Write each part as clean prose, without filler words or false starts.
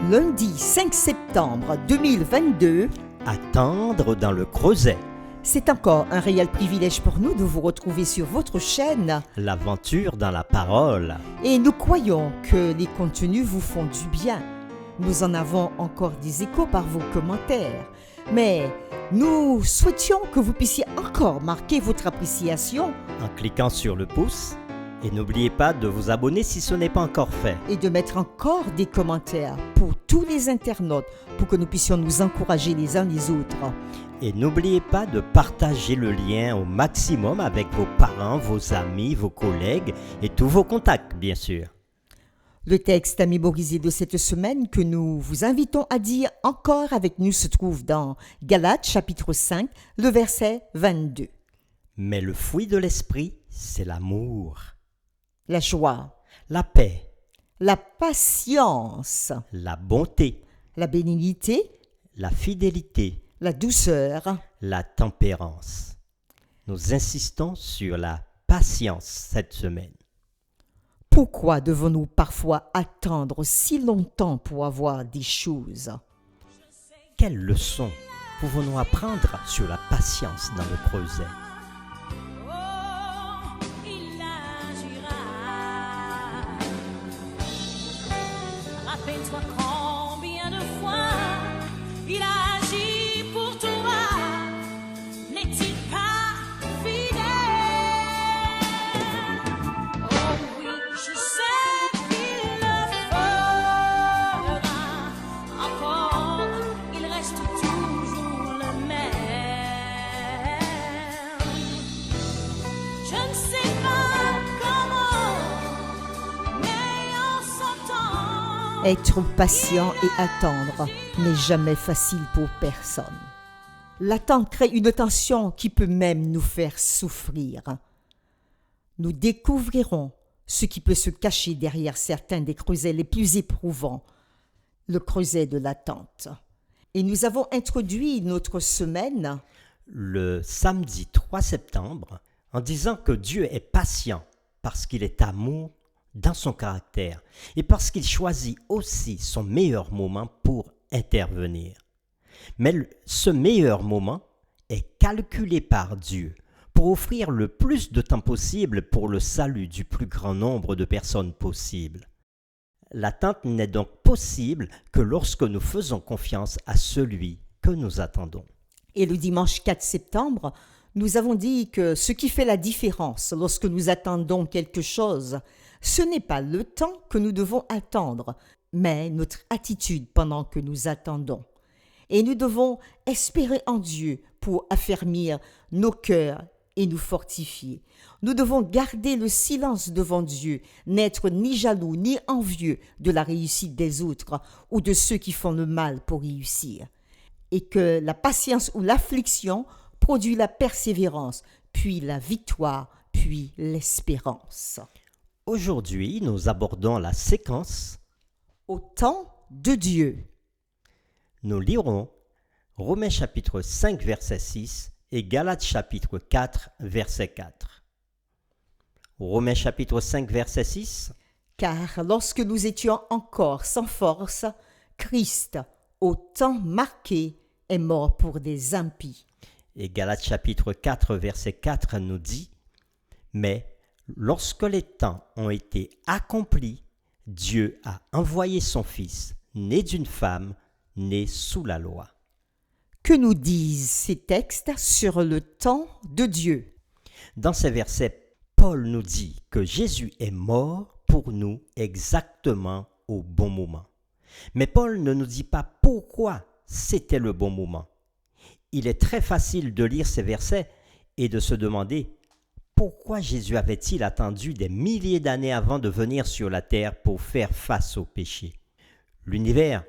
Lundi 5 septembre 2022, Attendre dans le creuset, c'est encore un réel privilège pour nous de vous retrouver sur votre chaîne l'aventure dans la parole. et nous croyons que les contenus vous font du bien. Nous en avons encore des échos par vos commentaires, mais nous souhaitions que vous puissiez encore marquer votre appréciation En cliquant sur le pouce, et n'oubliez pas de vous abonner si ce n'est pas encore fait. et de mettre encore des commentaires pour tous les internautes pour que nous puissions nous encourager les uns les autres. Et n'oubliez pas de partager le lien au maximum avec vos parents, vos amis, vos collègues et tous vos contacts, bien sûr. Le texte à mémoriser de cette semaine que nous vous invitons à dire encore avec nous se trouve dans Galates chapitre 5, le verset 22. Mais le fruit de l'esprit, c'est l'amour, La joie, la paix, la patience, la bonté, la bénignité, la fidélité, la douceur. la tempérance. Nous insistons sur la patience cette semaine. Pourquoi devons-nous parfois attendre si longtemps pour avoir des choses? Quelles leçons pouvons-nous apprendre sur la patience dans le creuset? Il agira. Rappelle-toi combien de fois il a agi pour toi. N'est-il pas fidèle? Oh oui, je sais qu'il le fera. Encore, il reste toujours le même. Je ne sais pas comment, mais en son temps. Être patient et attendre n'est jamais facile pour personne. L'attente crée une tension qui peut même nous faire souffrir. Nous découvrirons ce qui peut se cacher derrière certains des creusets les plus éprouvants, le creuset de l'attente. Et nous avons introduit notre semaine Le samedi 3 septembre en disant que Dieu est patient parce qu'il est amour dans son caractère et parce qu'il choisit aussi son meilleur moment pour intervenir. Mais ce meilleur moment est calculé par Dieu pour offrir le plus de temps possible pour le salut du plus grand nombre de personnes possible. L'attente n'est donc possible que lorsque nous faisons confiance à celui que nous attendons. et le dimanche 4 septembre, nous avons dit que ce qui fait la différence lorsque nous attendons quelque chose, ce n'est pas le temps que nous devons attendre, mais notre attitude pendant que nous attendons. Et nous devons espérer en Dieu pour affermir nos cœurs et nous fortifier. Nous devons garder le silence devant Dieu, n'être ni jaloux ni envieux de la réussite des autres ou de ceux qui font le mal pour réussir. Et que la patience ou l'affliction produit la persévérance, puis la victoire, puis l'espérance. Aujourd'hui, nous abordons la séquence. Au temps de Dieu. Nous lirons Romains chapitre 5 verset 6 et Galates chapitre 4 verset 4. Romains chapitre 5 verset 6. Car lorsque nous étions encore sans force, Christ, au temps marqué, est mort pour des impies. Et Galates chapitre 4 verset 4 nous dit: Mais lorsque les temps ont été accomplis, Dieu a envoyé son Fils, né d'une femme, né sous la loi. Que nous disent ces textes sur le temps de Dieu? Dans ces versets, Paul nous dit que Jésus est mort pour nous exactement au bon moment. Mais Paul ne nous dit pas pourquoi c'était le bon moment. Il est très facile de lire ces versets et de se demander pourquoi Jésus avait-il attendu des milliers d'années avant de venir sur la terre pour faire face au péché. L'univers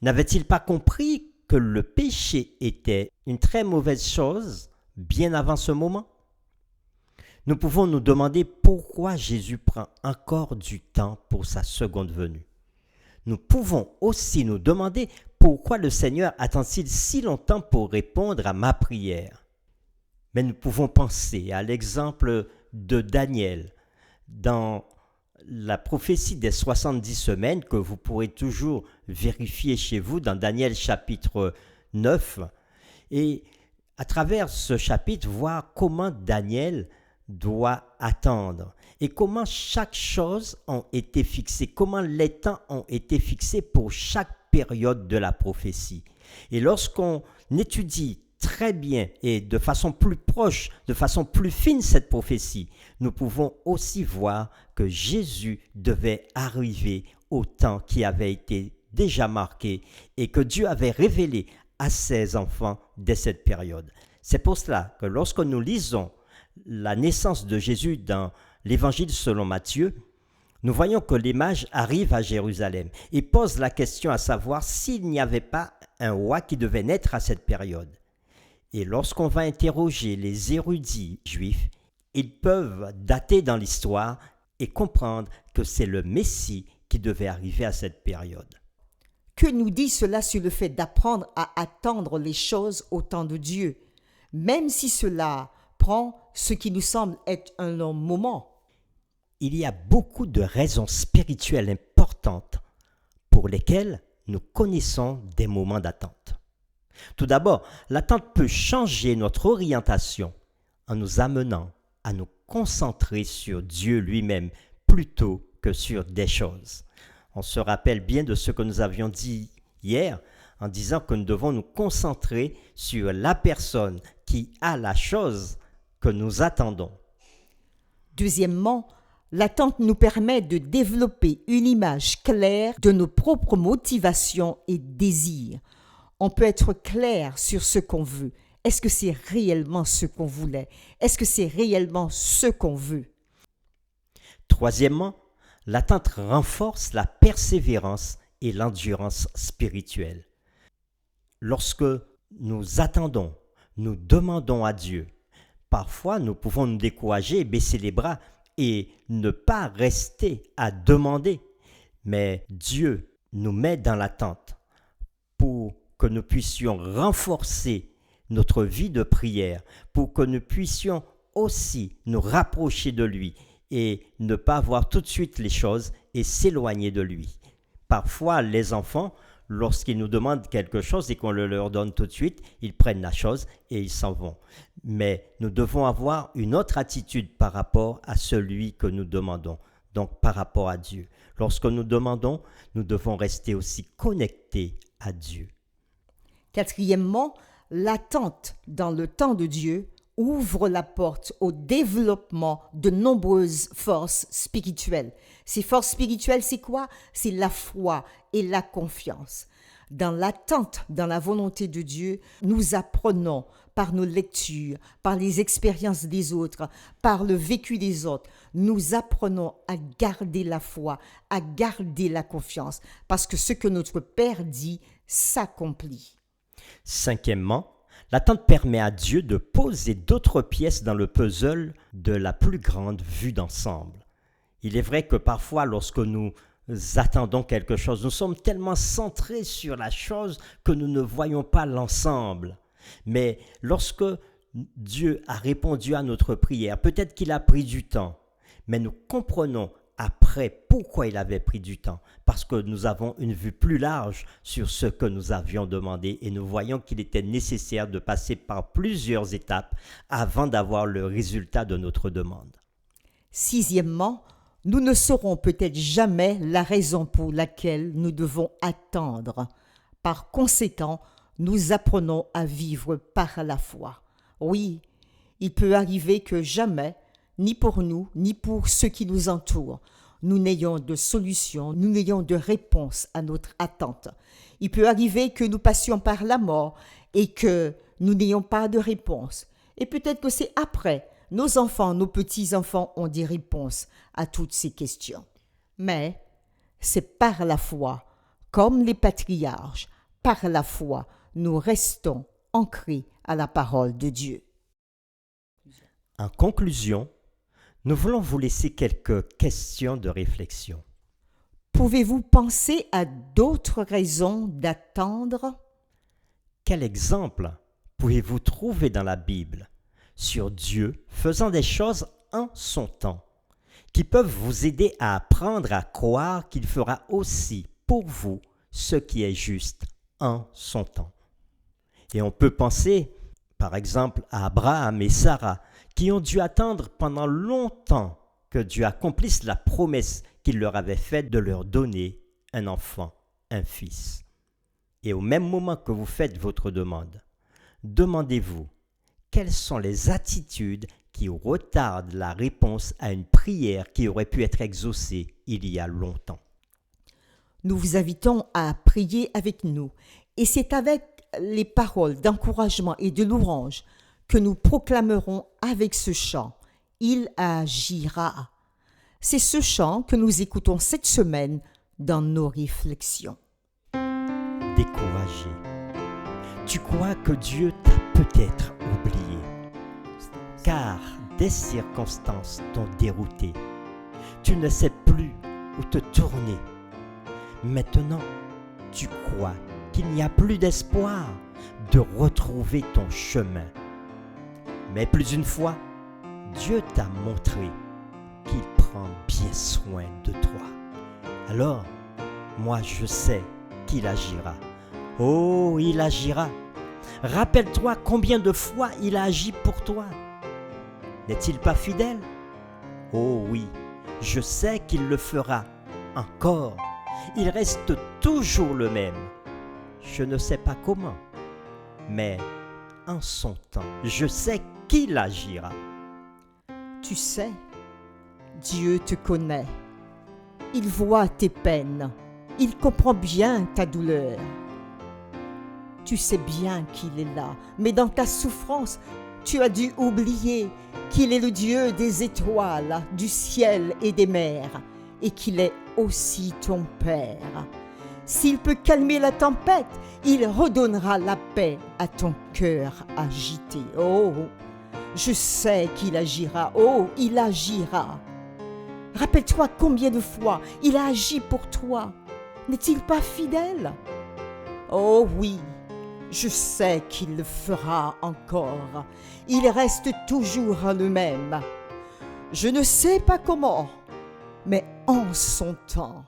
n'avait-il pas compris que le péché était une très mauvaise chose bien avant ce moment? Nous pouvons nous demander pourquoi Jésus prend encore du temps pour sa seconde venue. Nous pouvons aussi nous demander pourquoi le Seigneur attend-il si longtemps pour répondre à ma prière. Mais nous pouvons penser à l'exemple de Daniel dans la prophétie des 70 semaines que vous pourrez toujours vérifier chez vous dans Daniel chapitre 9 et à travers ce chapitre voir comment Daniel doit attendre et comment chaque chose a été fixée, comment les temps ont été fixés pour chaque période de la prophétie. Et lorsqu'on étudie très bien et de façon plus proche, de façon plus fine cette prophétie, nous pouvons aussi voir que Jésus devait arriver au temps qui avait été déjà marqué et que Dieu avait révélé à ses enfants dès cette période. C'est pour cela que lorsque nous lisons la naissance de Jésus dans l'Évangile selon Matthieu, nous voyons que les mages arrivent à Jérusalem et posent la question à savoir s'il n'y avait pas un roi qui devait naître à cette période. Et lorsqu'on va interroger les érudits juifs, ils peuvent dater dans l'histoire et comprendre que c'est le Messie qui devait arriver à cette période. Que nous dit cela sur le fait d'apprendre à attendre les choses au temps de Dieu, même si cela prend ce qui nous semble être un long moment? Il y a beaucoup de raisons spirituelles importantes pour lesquelles nous connaissons des moments d'attente. Tout d'abord, l'attente peut changer notre orientation en nous amenant à nous concentrer sur Dieu lui-même plutôt que sur des choses. On se rappelle bien de ce que nous avions dit hier en disant que nous devons nous concentrer sur la personne qui a la chose que nous attendons. Deuxièmement, l'attente nous permet de développer une image claire de nos propres motivations et désirs. On peut être clair sur ce qu'on veut. Est-ce que c'est réellement ce qu'on voulait? Est-ce que c'est réellement ce qu'on veut? Troisièmement, l'attente renforce la persévérance et l'endurance spirituelle. Lorsque nous attendons, nous demandons à Dieu. Parfois, nous pouvons nous décourager, baisser les bras et ne pas rester à demander. Mais Dieu nous met dans l'attente pour que nous puissions renforcer notre vie de prière, pour que nous puissions aussi nous rapprocher de lui et ne pas voir tout de suite les choses et s'éloigner de lui. Parfois, les enfants, lorsqu'ils nous demandent quelque chose et qu'on le leur donne tout de suite, ils prennent la chose et ils s'en vont. Mais nous devons avoir une autre attitude par rapport à celui que nous demandons, donc par rapport à Dieu. Lorsque nous demandons, nous devons rester aussi connectés à Dieu. Quatrièmement, l'attente dans le temps de Dieu ouvre la porte au développement de nombreuses forces spirituelles. Ces forces spirituelles, c'est quoi? C'est la foi et la confiance. Dans l'attente, dans la volonté de Dieu, nous apprenons par nos lectures, par les expériences des autres, par le vécu des autres, nous apprenons à garder la foi, à garder la confiance, parce que ce que notre Père dit s'accomplit. Cinquièmement, l'attente permet à Dieu de poser d'autres pièces dans le puzzle de la plus grande vue d'ensemble. Il est vrai que parfois, lorsque nous attendons quelque chose, nous sommes tellement centrés sur la chose que nous ne voyons pas l'ensemble. Mais lorsque Dieu a répondu à notre prière, peut-être qu'il a pris du temps, mais nous comprenons après pourquoi il avait pris du temps, parce que nous avons une vue plus large sur ce que nous avions demandé et nous voyons qu'il était nécessaire de passer par plusieurs étapes avant d'avoir le résultat de notre demande. Sixièmement, nous ne saurons peut-être jamais la raison pour laquelle nous devons attendre. Par conséquent, nous apprenons à vivre par la foi. Oui, il peut arriver que jamais, ni pour nous, ni pour ceux qui nous entourent, nous n'ayons de solution, nous n'ayons de réponse à notre attente. Il peut arriver que nous passions par la mort et que nous n'ayons pas de réponse. Et peut-être que c'est après, nos enfants, nos petits-enfants ont des réponses à toutes ces questions. Mais c'est par la foi, comme les patriarches, par la foi, nous restons ancrés à la parole de Dieu. En conclusion, nous voulons vous laisser quelques questions de réflexion. Pouvez-vous penser à d'autres raisons d'attendre? Quel exemple pouvez-vous trouver dans la Bible sur Dieu faisant des choses en son temps qui peuvent vous aider à apprendre à croire qu'il fera aussi pour vous ce qui est juste en son temps. Et on peut penser, par exemple, à Abraham et Sarah, qui ont dû attendre pendant longtemps que Dieu accomplisse la promesse qu'il leur avait faite de leur donner un enfant, un fils. Et au même moment que vous faites votre demande, demandez-vous quelles sont les attitudes qui retardent la réponse à une prière qui aurait pu être exaucée il y a longtemps. Nous vous invitons à prier avec nous. Et c'est avec les paroles d'encouragement et de louange que nous proclamerons avec ce chant « Il agira ». C'est ce chant que nous écoutons cette semaine dans nos réflexions. Découragé, tu crois que Dieu t'a peut-être oublié, car des circonstances t'ont dérouté. Tu ne sais plus où te tourner. Maintenant, tu crois qu'il n'y a plus d'espoir de retrouver ton chemin. Mais plus d'une fois, Dieu t'a montré qu'il prend bien soin de toi. Alors, moi je sais qu'il agira. Oh, il agira. Rappelle-toi combien de fois il a agi pour toi. N'est-il pas fidèle? Oh oui, je sais qu'il le fera encore. Il reste toujours le même. Je ne sais pas comment, mais en son temps, je sais qu'il agira. Tu sais, Dieu te connaît. Il voit tes peines. Il comprend bien ta douleur. Tu sais bien qu'il est là, mais dans ta souffrance, tu as dû oublier qu'il est le Dieu des étoiles, du ciel et des mers, et qu'il est aussi ton Père. S'il peut calmer la tempête, il redonnera la paix à ton cœur agité. Oh, je sais qu'il agira. Oh, il agira. Rappelle-toi combien de fois il a agi pour toi. N'est-il pas fidèle? Oh oui, je sais qu'il le fera encore. Il reste toujours le même. Je ne sais pas comment, mais en son temps,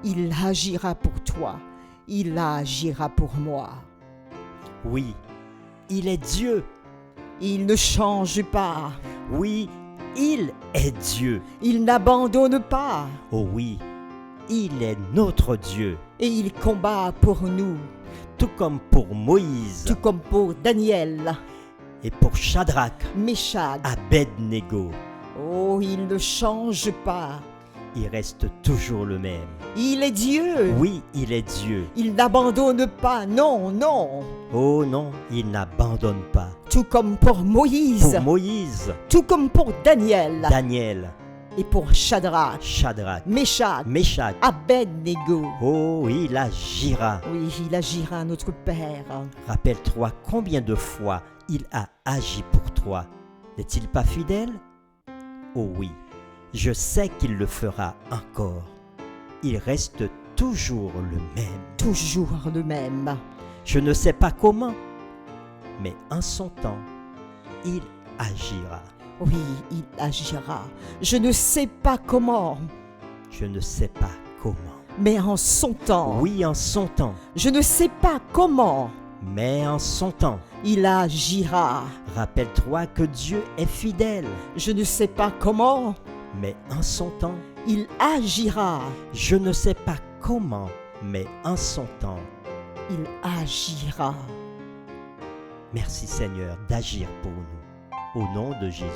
il agira pour toi. Il agira pour moi. Oui, il est Dieu. Il ne change pas. Oui, il est Dieu. Il n'abandonne pas. Oh oui, il est notre Dieu. Et il combat pour nous, Tout comme pour Moïse tout comme pour Daniel, et pour Shadrach, Meshach. Abednego. Oh, il ne change pas. Il reste toujours le même. Il est Dieu. Oui, il est Dieu. Il n'abandonne pas. Non, non. Oh non, il n'abandonne pas. Tout comme pour Moïse, Pour Moïse, tout comme pour Daniel Daniel, et pour Shadrach, Shadrach, Meshach, Meshach. Abednego. Oh, il agira. Oui, il agira, notre Père. Rappelle-toi combien de fois il a agi pour toi. N'est-il pas fidèle? Oh oui, je sais qu'il le fera encore. Il reste toujours le même. Toujours le même. Je ne sais pas comment, mais en son temps, il agira. Oui, il agira. Je ne sais pas comment, Je ne sais pas comment. mais en son temps. Oui, en son temps, Je ne sais pas comment, mais en son temps. il agira. Rappelle-toi que Dieu est fidèle, Je ne sais pas comment, mais en son temps. il agira. Je ne sais pas comment, mais en son temps. Il agira. Merci Seigneur d'agir pour nous. Au nom de Jésus.